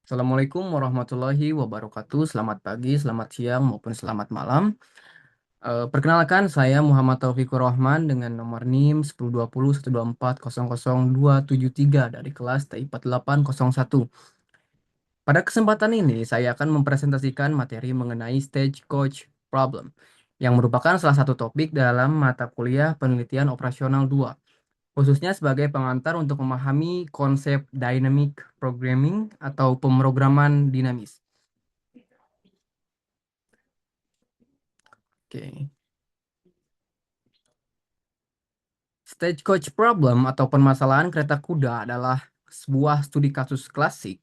Assalamualaikum warahmatullahi wabarakatuh. Selamat pagi, selamat siang, maupun selamat malam. Perkenalkan, saya Muhammad Taufikur Rahman dengan nomor NIM 12012400273 dari kelas TIPA 801. Pada kesempatan ini, saya akan mempresentasikan materi mengenai Stagecoach Problem, yang merupakan salah satu topik dalam mata kuliah Penelitian Operasional 2, khususnya sebagai pengantar untuk memahami konsep dynamic programming atau pemrograman dinamis. Oke. Stagecoach problem atau permasalahan kereta kuda adalah sebuah studi kasus klasik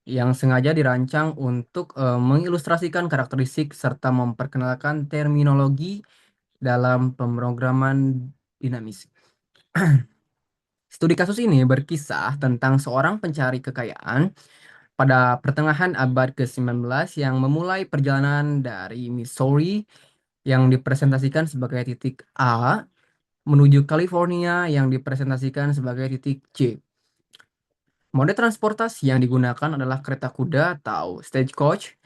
yang sengaja dirancang untuk mengilustrasikan karakteristik serta memperkenalkan terminologi dalam pemrograman dinamis. Studi kasus ini berkisah tentang seorang pencari kekayaan pada pertengahan abad ke-19 yang memulai perjalanan dari Missouri yang dipresentasikan sebagai titik A menuju California yang dipresentasikan sebagai titik C. Mode transportasi yang digunakan adalah kereta kuda atau stagecoach.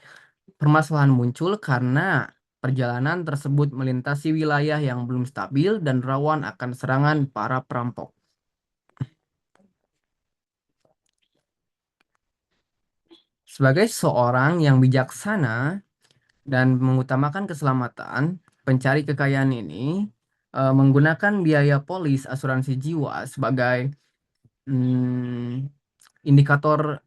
Permasalahan muncul karena perjalanan tersebut melintasi wilayah yang belum stabil dan rawan akan serangan para perampok. Sebagai seorang yang bijaksana dan mengutamakan keselamatan, pencari kekayaan ini menggunakan biaya polis asuransi jiwa sebagai indikator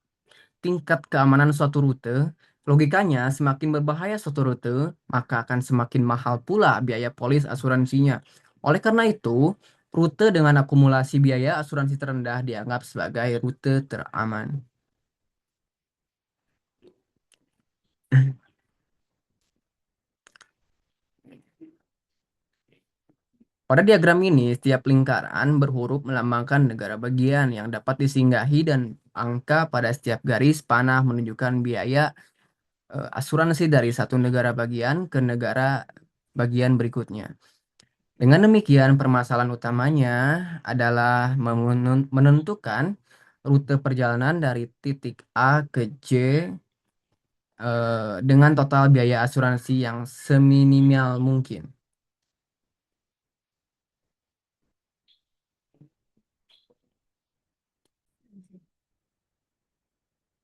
tingkat keamanan suatu rute. Logikanya, semakin berbahaya suatu rute, maka akan semakin mahal pula biaya polis asuransinya. Oleh karena itu, rute dengan akumulasi biaya asuransi terendah dianggap sebagai rute teraman. Pada diagram ini, setiap lingkaran berhuruf melambangkan negara bagian yang dapat disinggahi dan angka pada setiap garis panah menunjukkan biaya asuransi dari satu negara bagian ke negara bagian berikutnya. Dengan demikian, permasalahan utamanya adalah menentukan rute perjalanan dari titik A ke J dengan total biaya asuransi yang seminimal mungkin.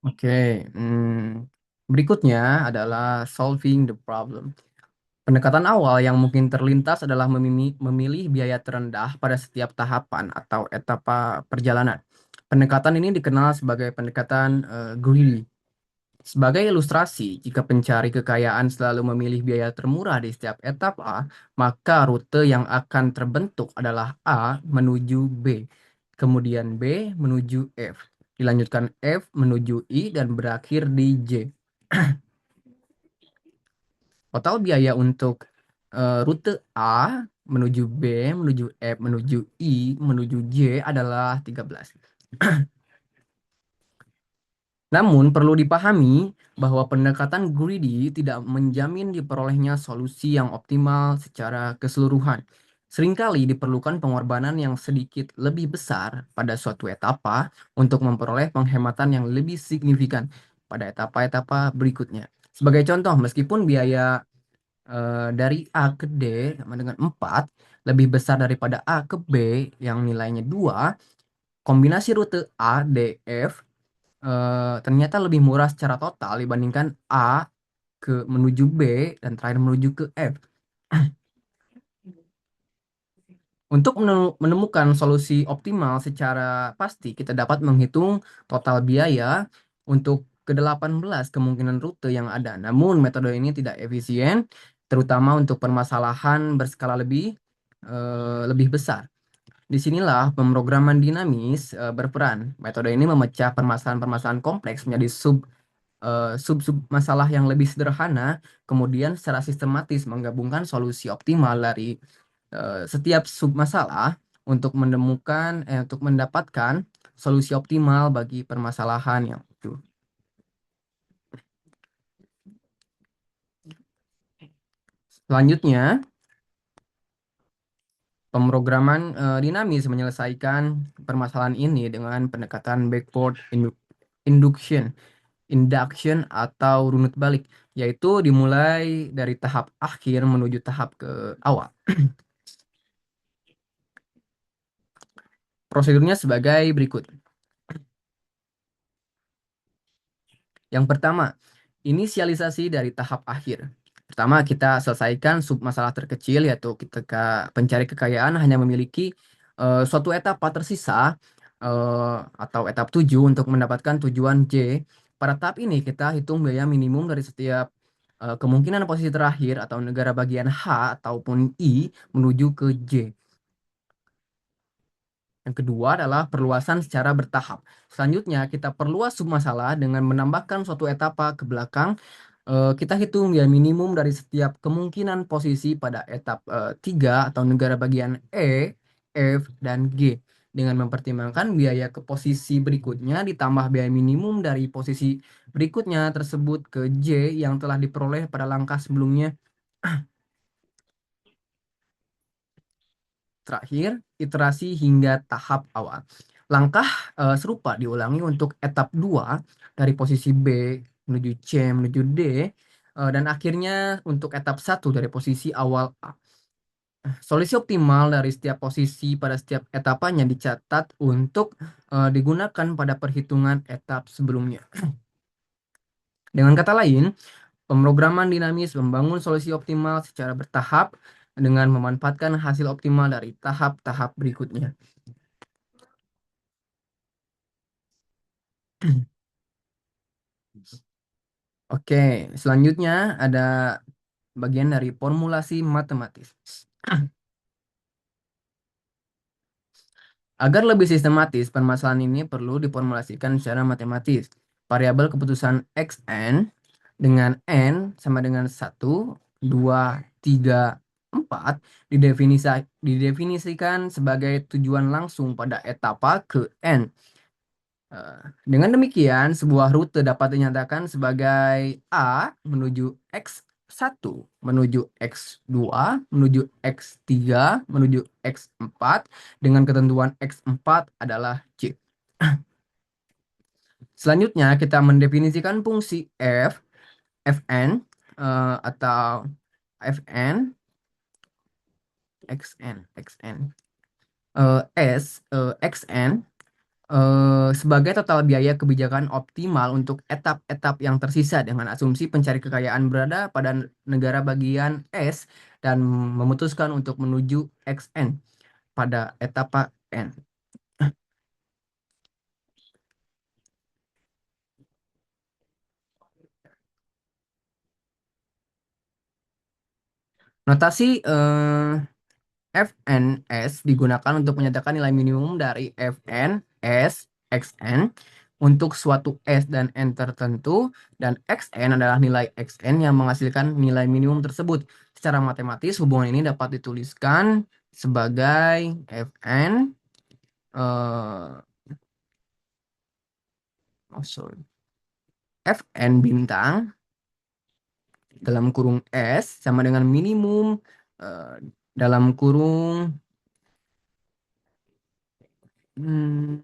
Oke, berikutnya adalah solving the problem. Pendekatan awal yang mungkin terlintas adalah memilih biaya terendah pada setiap tahapan atau etapa perjalanan. Pendekatan ini dikenal sebagai pendekatan greedy. Sebagai ilustrasi, jika pencari kekayaan selalu memilih biaya termurah di setiap etapa, maka rute yang akan terbentuk adalah A menuju B, kemudian B menuju F, dilanjutkan F menuju I, dan berakhir di J. Total biaya untuk rute A menuju B, menuju F, menuju I, menuju J adalah 13. Namun perlu dipahami bahwa pendekatan greedy tidak menjamin diperolehnya solusi yang optimal secara keseluruhan. Seringkali diperlukan pengorbanan yang sedikit lebih besar pada suatu etapa untuk memperoleh penghematan yang lebih signifikan pada etapa-etapa berikutnya. Sebagai contoh, meskipun biaya dari A ke D sama dengan 4 lebih besar daripada A ke B yang nilainya 2, kombinasi rute A, D, F ternyata lebih murah secara total dibandingkan A ke menuju B dan terakhir menuju ke F. Untuk menemukan solusi optimal secara pasti, kita dapat menghitung total biaya untuk ke-18 kemungkinan rute yang ada. Namun, metode ini tidak efisien, terutama untuk permasalahan berskala lebih besar. Disinilah pemrograman dinamis berperan. Metode ini memecah permasalahan-permasalahan kompleks menjadi sub-sub masalah yang lebih sederhana, kemudian secara sistematis menggabungkan solusi optimal dari setiap sub masalah untuk mendapatkan solusi optimal bagi permasalahan yang itu. Selanjutnya, pemrograman dinamis menyelesaikan permasalahan ini dengan pendekatan backward induction. induction atau runut balik, yaitu dimulai dari tahap akhir menuju tahap ke awal. Prosedurnya sebagai berikut. Yang pertama, inisialisasi dari tahap akhir. Pertama, kita selesaikan sub masalah terkecil, yaitu ketika pencari kekayaan hanya memiliki suatu etapa tersisa atau etap 7 untuk mendapatkan tujuan J. Pada tahap ini kita hitung biaya minimum dari setiap kemungkinan posisi terakhir atau negara bagian H ataupun I menuju ke J. Yang kedua adalah perluasan secara bertahap. Selanjutnya, kita perluas submasalah dengan menambahkan suatu etapa ke belakang. Kita hitung ya minimum dari setiap kemungkinan posisi pada etap 3 atau negara bagian E, F, dan G. Dengan mempertimbangkan biaya ke posisi berikutnya ditambah biaya minimum dari posisi berikutnya tersebut ke J yang telah diperoleh pada langkah sebelumnya. Terakhir, iterasi hingga tahap awal. Langkah serupa diulangi untuk etap 2 dari posisi B menuju C menuju D dan akhirnya untuk etap 1 dari posisi awal A. Solusi optimal dari setiap posisi pada setiap etapanya dicatat untuk digunakan pada perhitungan etap sebelumnya. Dengan kata lain, pemrograman dinamis membangun solusi optimal secara bertahap dengan memanfaatkan hasil optimal dari tahap-tahap berikutnya. Oke, selanjutnya ada bagian dari formulasi matematis. Agar lebih sistematis, permasalahan ini perlu diformulasikan secara matematis. Variabel keputusan xn dengan n sama dengan 1, 2, 3, 4 didefinisikan sebagai tujuan langsung pada etapa ke n. Dengan demikian, sebuah rute dapat dinyatakan sebagai A menuju X1, menuju X2, menuju X3, menuju X4, dengan ketentuan X4 adalah C. Selanjutnya, kita mendefinisikan fungsi F, Fn, atau Fn, Xn, S, Xn, sebagai total biaya kebijakan optimal untuk etap-etap yang tersisa dengan asumsi pencari kekayaan berada pada negara bagian S dan memutuskan untuk menuju XN pada etapa N. Notasi FNS digunakan untuk menyatakan nilai minimum dari Fn, S, Xn untuk suatu S dan N tertentu, dan Xn adalah nilai Xn yang menghasilkan nilai minimum tersebut. Secara matematis, hubungan ini dapat dituliskan sebagai Fn sorry, Fn bintang dalam kurung S sama dengan minimum eh, dalam kurung hmm,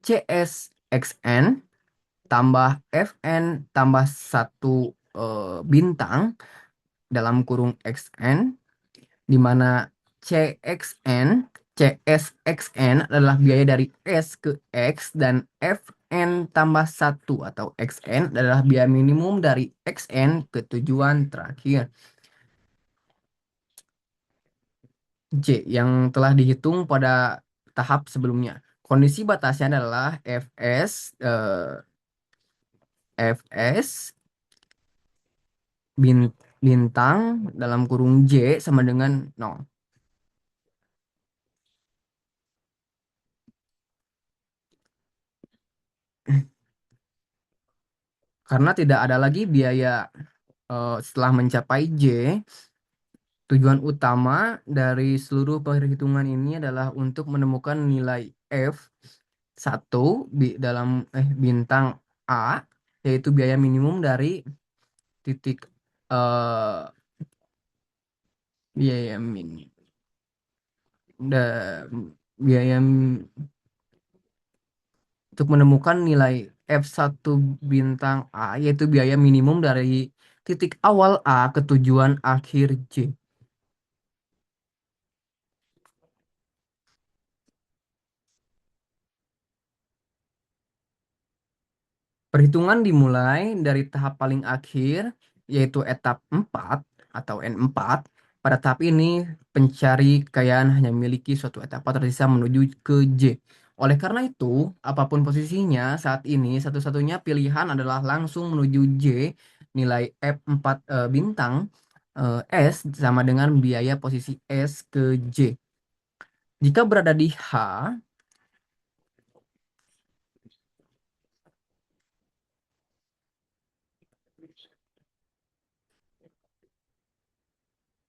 CSXN tambah Fn tambah satu bintang dalam kurung Xn, di mana CXN, CSXN adalah biaya dari S ke X, dan Fn tambah satu atau Xn adalah biaya minimum dari Xn ke tujuan terakhir. J yang telah dihitung pada tahap sebelumnya. Kondisi batasnya adalah Fs bintang dalam kurung J sama dengan 0. Karena tidak ada lagi biaya setelah mencapai J, tujuan utama dari seluruh perhitungan ini adalah untuk menemukan nilai F1 dalam bintang A, yaitu biaya minimum dari titik eh, biaya min da, biaya untuk menemukan nilai F1 bintang A, yaitu biaya minimum dari titik awal A ke tujuan akhir J. Perhitungan dimulai dari tahap paling akhir, yaitu etap 4 atau N4. Pada tahap ini, pencari kekayaan hanya memiliki suatu etapa tersisa menuju ke J. Oleh karena itu, apapun posisinya saat ini, satu-satunya pilihan adalah langsung menuju J, nilai F4 bintang S sama dengan biaya posisi S ke J. Jika berada di H,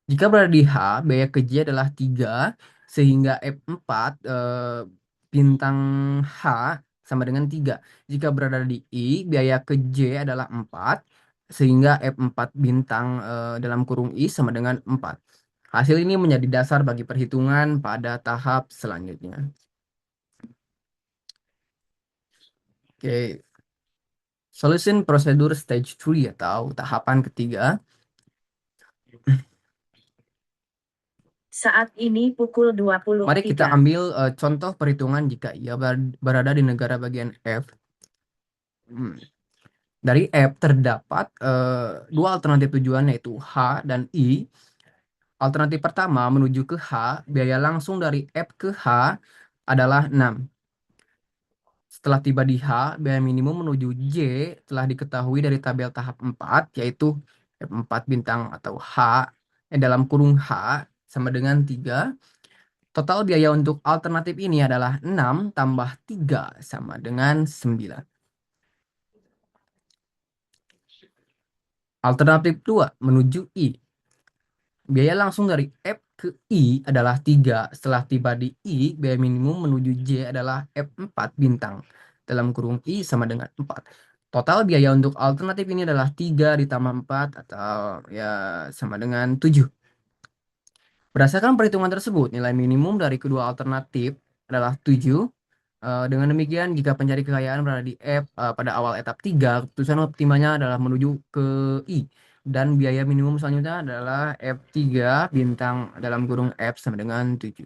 Jika berada di H, biaya ke J adalah 3, sehingga F4 bintang H sama dengan 3. Jika berada di I, biaya ke J adalah 4, sehingga F4 bintang dalam kurung I sama dengan 4. Hasil ini menjadi dasar bagi perhitungan pada tahap selanjutnya. Oke, solution prosedur stage 3 atau tahapan ketiga. Saat ini pukul Mari kita 23. ambil contoh perhitungan jika ia berada di negara bagian F. Hmm. Dari F terdapat dua alternatif tujuan yaitu H dan I. Alternatif pertama menuju ke H, biaya langsung dari F ke H adalah 6. Setelah tiba di H, biaya minimum menuju J telah diketahui dari tabel tahap 4 yaitu F4 bintang atau H dalam kurung H sama dengan 3. Total biaya untuk alternatif ini adalah 6 tambah 3 sama dengan 9. Alternatif 2 menuju I. Biaya langsung dari F ke I adalah 3. Setelah tiba di I, biaya minimum menuju J adalah F4 bintang. Dalam kurung I sama dengan 4. Total biaya untuk alternatif ini adalah 3 ditambah 4 atau ya sama dengan 7. Berdasarkan perhitungan tersebut, nilai minimum dari kedua alternatif adalah 7. Dengan demikian, jika pencari kekayaan berada di F pada awal etap 3, keputusan optimalnya adalah menuju ke I. Dan biaya minimum selanjutnya adalah F3 bintang dalam kurung F sama dengan 7.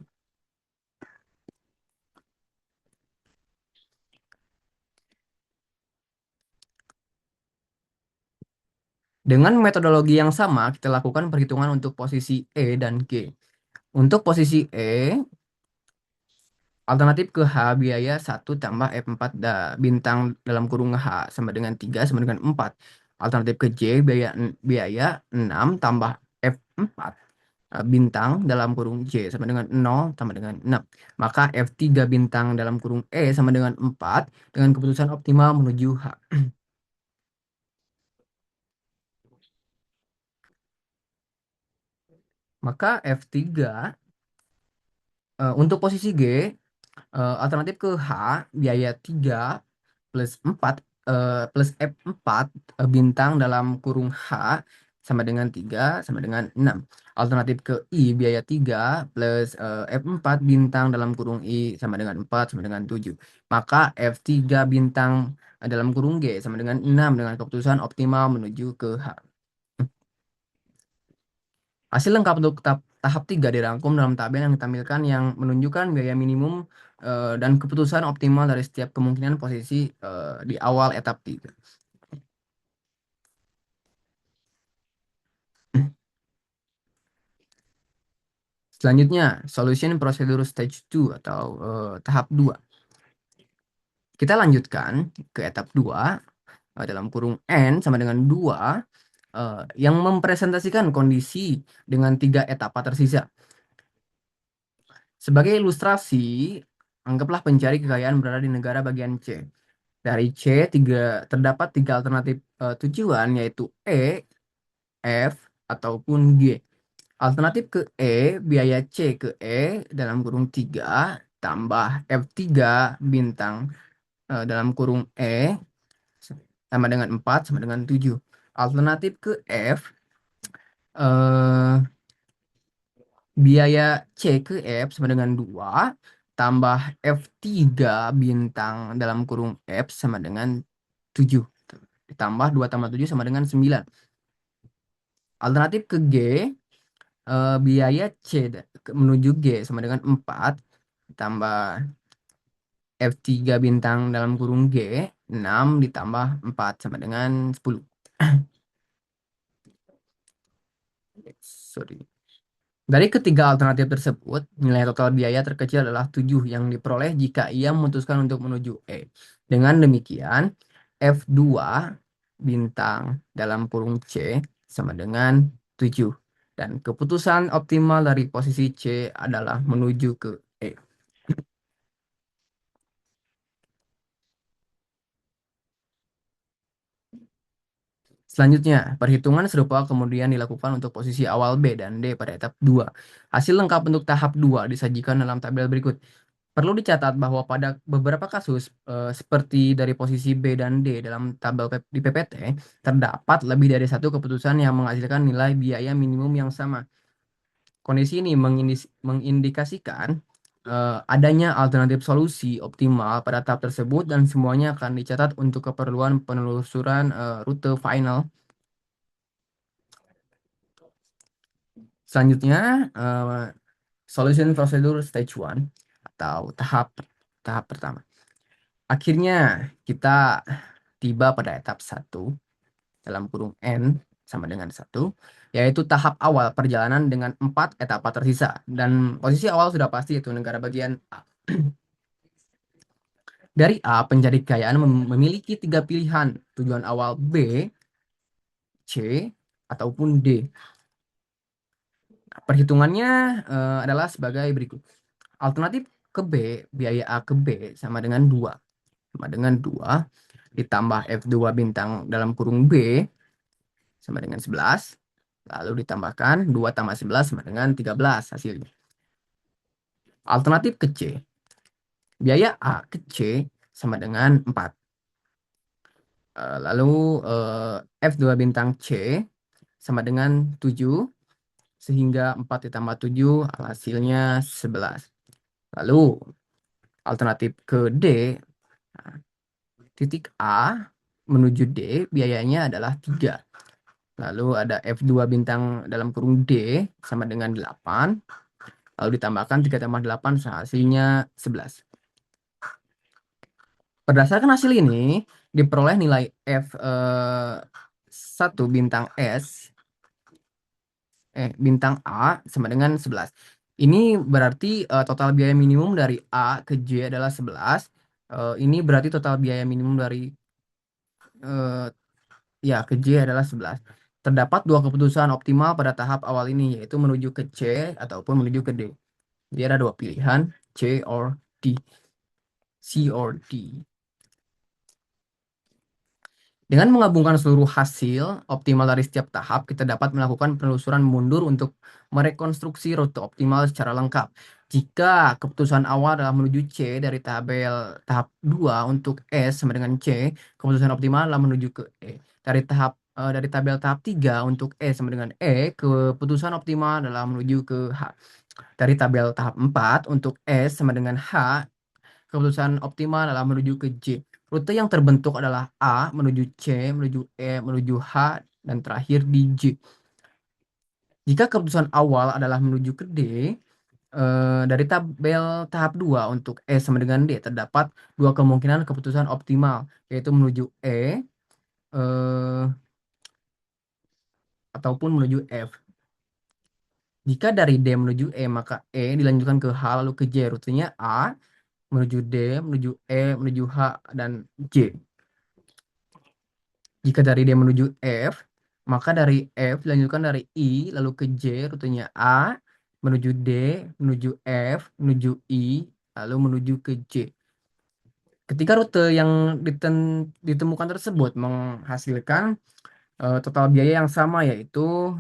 Dengan metodologi yang sama, kita lakukan perhitungan untuk posisi E dan G. Untuk posisi E, alternatif ke H biaya 1 tambah F4 bintang dalam kurung H sama dengan 3 sama dengan 4. Alternatif ke J biaya 6 tambah F4 bintang dalam kurung J sama dengan 0 sama dengan 6. Maka F3 bintang dalam kurung E sama dengan 4 dengan keputusan optimal menuju H. Maka F3 untuk posisi G alternatif ke H biaya 3 plus 4 plus F4 bintang dalam kurung H sama dengan 3 sama dengan 6. Alternatif ke I biaya 3 plus F4 bintang dalam kurung I sama dengan 4 sama dengan 7. Maka F3 bintang dalam kurung G sama dengan 6 dengan keputusan optimal menuju ke H. Hasil lengkap untuk tahap 3 dirangkum dalam tabel yang ditampilkan yang menunjukkan biaya minimum dan keputusan optimal dari setiap kemungkinan posisi di awal etap 3. Selanjutnya, solution prosedur stage 2 atau tahap 2. Kita lanjutkan ke etap 2 dalam kurung N sama dengan 2 yang mempresentasikan kondisi dengan 3 etapa tersisa. Sebagai ilustrasi, anggaplah pencari kekayaan berada di negara bagian C. Dari C terdapat 3 alternatif tujuan yaitu E, F, ataupun G. Alternatif ke E, biaya C ke E dalam kurung 3 tambah F3 bintang dalam kurung E sama dengan 4 sama dengan 7. Alternatif ke F, eh, biaya C ke F sama dengan 2 tambah F3 bintang dalam kurung F sama dengan 7. Ditambah 2 tambah 7 sama dengan 9. Alternatif ke G, biaya C menuju G sama dengan 4. Ditambah F3 bintang dalam kurung G, 6 ditambah 4 sama dengan 10. Sorry. Dari ketiga alternatif tersebut, nilai total biaya terkecil adalah 7 yang diperoleh jika ia memutuskan untuk menuju E. Dengan demikian, F2 bintang dalam kurung C sama dengan 7. Dan keputusan optimal dari posisi C adalah menuju ke E. Selanjutnya, perhitungan serupa kemudian dilakukan untuk posisi awal B dan D pada etap 2. Hasil lengkap untuk tahap 2 disajikan dalam tabel berikut. Perlu dicatat bahwa pada beberapa kasus, seperti dari posisi B dan D dalam tabel di PPT, terdapat lebih dari satu keputusan yang menghasilkan nilai biaya minimum yang sama. Kondisi ini mengindikasikan adanya alternatif solusi optimal pada tahap tersebut dan semuanya akan dicatat untuk keperluan penelusuran rute final. Selanjutnya, solution procedure stage 1 atau tahap tahap pertama. Akhirnya kita tiba pada etap 1 dalam kurung N sama dengan 1, yaitu tahap awal perjalanan dengan 4 etapa tersisa. Dan posisi awal sudah pasti, itu negara bagian A. Dari A, pencari kekayaan memiliki 3 pilihan, tujuan awal B, C, ataupun D. Perhitungannya adalah sebagai berikut. Alternatif ke B, biaya A ke B sama dengan 2. Sama dengan 2 ditambah F2 bintang dalam kurung B sama dengan 11. Lalu ditambahkan 2 tambah 11 sama dengan 13 hasilnya. Alternatif ke C, biaya A ke C sama dengan 4. Lalu F2 bintang C sama dengan 7. Sehingga 4 ditambah 7 hasilnya 11. Lalu alternatif ke D, nah, titik A menuju D biayanya adalah 3. Lalu ada F2 bintang dalam kurung D sama dengan 8. Lalu ditambahkan 3 tambah 8 hasilnya 11. Berdasarkan hasil ini, diperoleh nilai F 1 bintang S bintang A sama dengan 11. Ini berarti total biaya minimum dari A ke J adalah 11. Ini berarti total biaya minimum dari eh, ya ke J adalah 11. Terdapat dua keputusan optimal pada tahap awal ini, yaitu menuju ke C ataupun menuju ke D. Jadi ada dua pilihan, C or D. C or D. Dengan menggabungkan seluruh hasil optimal dari setiap tahap, kita dapat melakukan penelusuran mundur untuk merekonstruksi rute optimal secara lengkap. Jika keputusan awal adalah menuju C dari tabel tahap 2 untuk S sama dengan C, keputusan optimal adalah menuju ke E. Dari tabel tahap 3 untuk E sama dengan E, keputusan optimal adalah menuju ke H. Dari tabel tahap 4 untuk S sama dengan H, keputusan optimal adalah menuju ke J. Rute yang terbentuk adalah A menuju C, menuju E, menuju H, dan terakhir di J. Jika keputusan awal adalah menuju ke D, dari tabel tahap 2 untuk E sama dengan D, terdapat dua kemungkinan keputusan optimal, yaitu menuju E eh, ataupun menuju F. Jika dari D menuju E, maka E dilanjutkan ke H lalu ke J. Rutenya A menuju D, menuju E, menuju H, dan J. Jika dari D menuju F, maka dari F dilanjutkan dari I, lalu ke J, rutenya A, menuju D, menuju F, menuju I, lalu menuju ke J. Ketika rute yang ditemukan tersebut menghasilkan total biaya yang sama, yaitu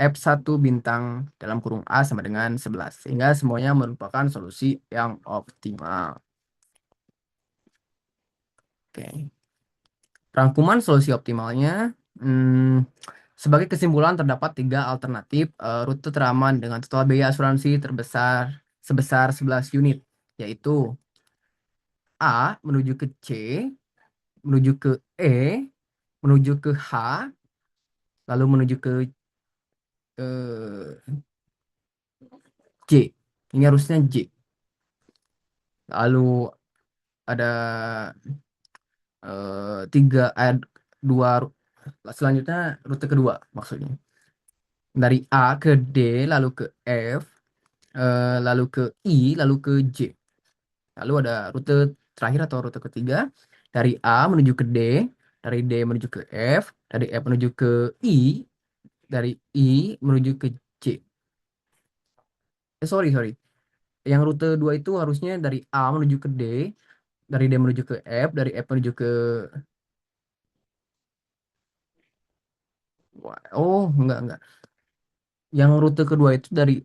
F1 bintang dalam kurung A sama dengan 11. Sehingga semuanya merupakan solusi yang optimal. Oke. Rangkuman solusi optimalnya, sebagai kesimpulan terdapat tiga alternatif rute teraman dengan total biaya asuransi terbesar sebesar 11 unit, yaitu A menuju ke C, menuju ke E, menuju ke H, lalu menuju ke eh, J. Ini harusnya J. Lalu ada tiga, dua, selanjutnya rute kedua maksudnya. Dari A ke D, lalu ke F, lalu ke I, lalu ke J. Lalu ada rute terakhir atau rute ketiga dari A menuju ke D, dari D menuju ke F, dari F menuju ke I, dari I menuju ke C. Sorry. Yang rute 2 itu harusnya dari A menuju ke D, dari D menuju ke F, dari F menuju ke... Oh, enggak. Yang rute kedua itu dari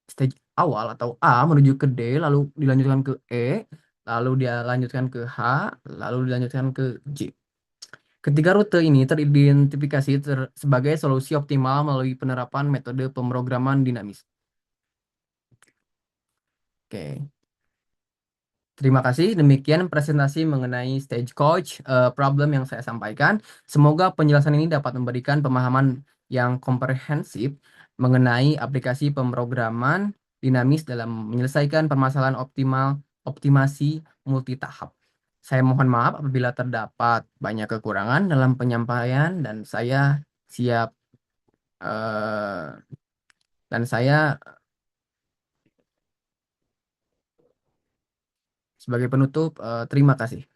stage awal atau A menuju ke D, lalu dilanjutkan ke E, lalu dia lanjutkan ke H, lalu dilanjutkan ke J. Ketiga rute ini teridentifikasi sebagai solusi optimal melalui penerapan metode pemrograman dinamis. Oke, terima kasih. Demikian presentasi mengenai stagecoach problem yang saya sampaikan. Semoga penjelasan ini dapat memberikan pemahaman yang komprehensif mengenai aplikasi pemrograman dinamis dalam menyelesaikan permasalahan optimasi multitahap. Saya mohon maaf apabila terdapat banyak kekurangan dalam penyampaian siap eh, dan saya sebagai penutup terima kasih.